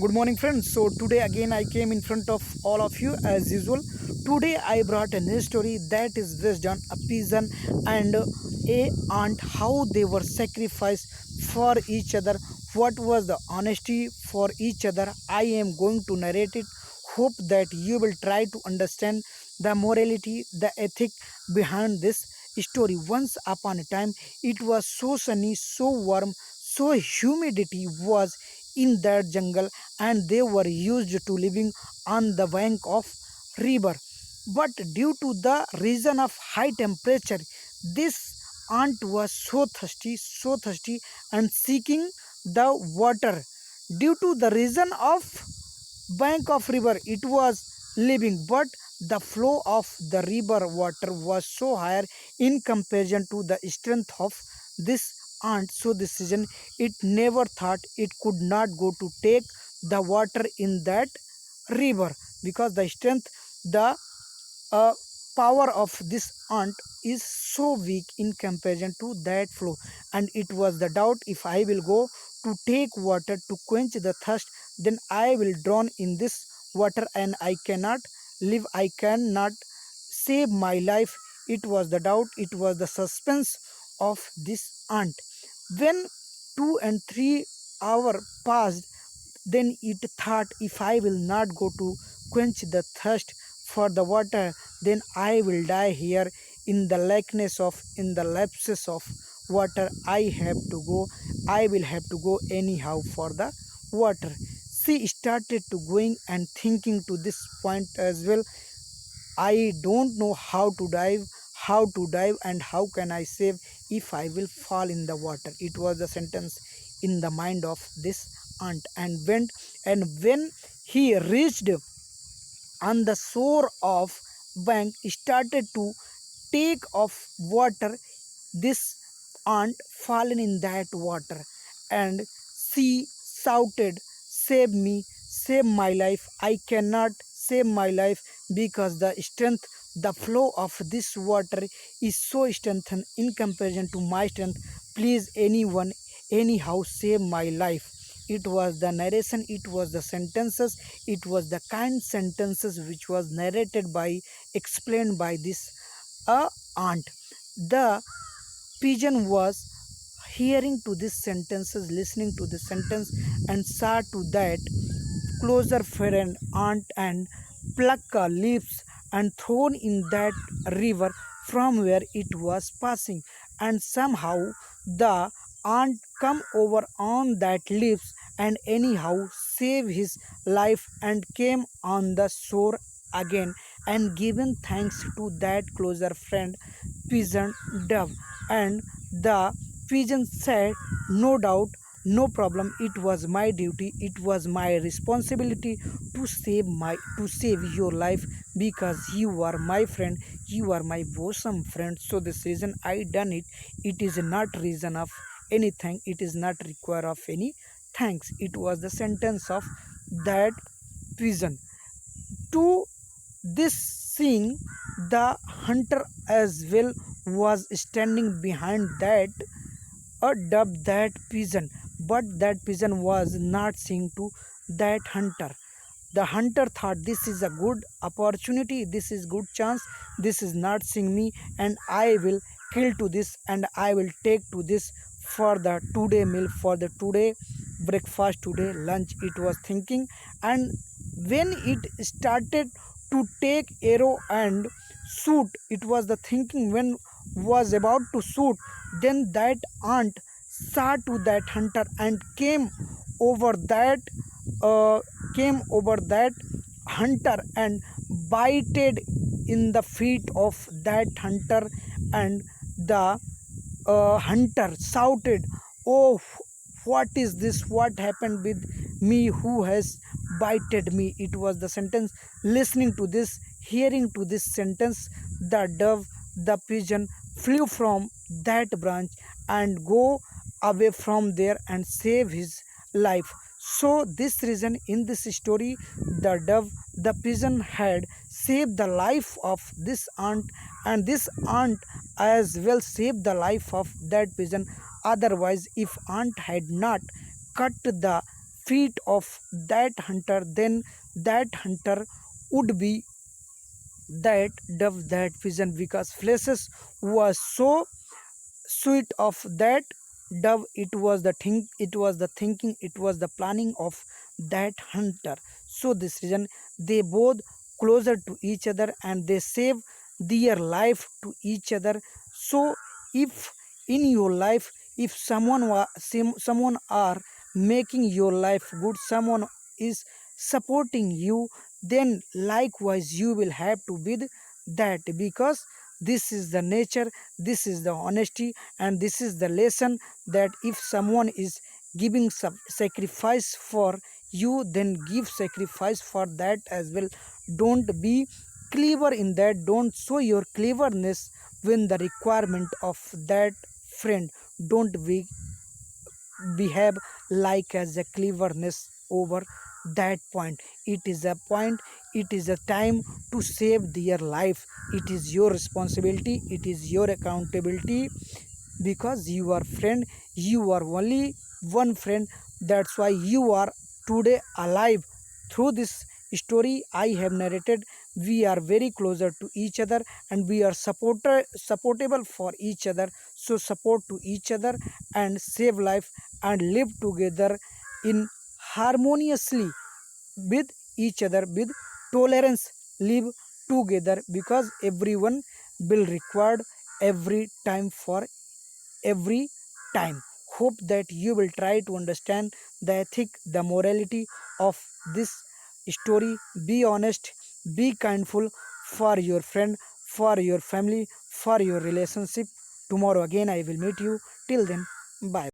Good morning, friends. So, today again I came in front of all of you as usual. Today I brought a new story that is based on a pigeon and a ant, how they were sacrificed for each other. What was the honesty for each other? I am going to narrate it. Hope that you will try to understand the morality, the ethic behind this story. Once upon a time, it was so sunny, so warm, so humidity was in that jungle, and they were used to living on the bank of river. But due to the reason of high temperature, this ant was so thirsty and seeking the water. Due to the reason of bank of river, it was living, but the flow of the river water was so higher in comparison to the strength of this ant. So this season it never thought it could not go to take the water in that river, because the strength, the uh, power of this ant is so weak in comparison to that flow. And it was the doubt, if I will go to take water to quench the thirst, then I will drown in this water and I cannot live, I cannot save my life. It was the doubt, it was the suspense of this ant. When 2 and 3 hours passed, then it thought, if I will not go to quench the thirst for the water, then I will die here in the likeness of, in the lapses of water. I have to go. I will have to go anyhow for the water. She started to going and thinking to this point as well. I don't know how to dive, and how can I save if I will fall in the water. It was the sentence in the mind of this ant, and when he reached on the shore of bank, started to take of water, this ant fallen in that water, and she shouted, save me, save my life, I cannot save my life, because the strength, the flow of this water is so strengthened in comparison to my strength. Please, anyone, anyhow, save my life. It was the narration, it was the sentences, it was the kind sentences which was narrated by, explained by this aunt. The pigeon was hearing to these sentences, listening to the sentence, and saw to that closer friend aunt, and pluck leaves and thrown in that river from where it was passing. And somehow the aunt come over on that leaves and anyhow save his life, and came on the shore again, and given thanks to that closer friend pigeon dove. And the pigeon said, no doubt, no problem, it was my duty, it was my responsibility to save your life, because you are my friend, you are my bosom friend. So this reason I done it. It is not reason of anything, it is not require of any thanks. It was the sentence of that pigeon. To this scene, the hunter as well was standing behind that, dubbed that pigeon, but that pigeon was not seeing to that hunter. The hunter thought, this is a good opportunity, this is good chance, this is not seeing me, and I will kill to this, and I will take to this for the today meal, for the today breakfast, today lunch, it was thinking. And when it started to take arrow and shoot, it was the thinking, when was about to shoot, then that ant saw to that hunter and over that uh, came over that hunter and bited in the feet of that hunter. And the hunter shouted, oh, what is this, what happened with me, who has bited me. It was the sentence. Listening to this, hearing to this sentence, the dove, the pigeon flew from that branch and go away from there and save his life. So this reason, in this story, the dove, the pigeon had saved the life of this ant, and this ant as well saved the life of that pigeon. Otherwise, if ant had not cut the feet of that hunter, then that hunter would be that dove, that pigeon, because flesh was so sweet of that dove. It was the think, it was the thinking, it was the planning of that hunter. So this reason they both closer to each other and they save their life to each other. So if in your life, if someone are making your life good, someone is supporting you, then likewise you will have to be that, because this is the nature, this is the honesty, and this is the lesson, that if someone is giving sacrifice for you, then give sacrifice for that as well. Don't be clever in that, don't show your cleverness when the requirement of that friend. Don't be behave like as a cleverness over that point. It is a point, it is a time to save their life. It is your responsibility, it is your accountability, because you are friend, you are only one friend. That's why you are today alive. Through this story I have narrated, we are very closer to each other and we are supportable for each other. So support to each other and save life and live together in harmoniously with each other, with tolerance. Live together, because everyone will required every time for every time. Hope that you will try to understand the ethic, the morality of this story. Be honest, be kindful for your friend, for your family, for your relationship. Tomorrow again I will meet you. Till then, bye.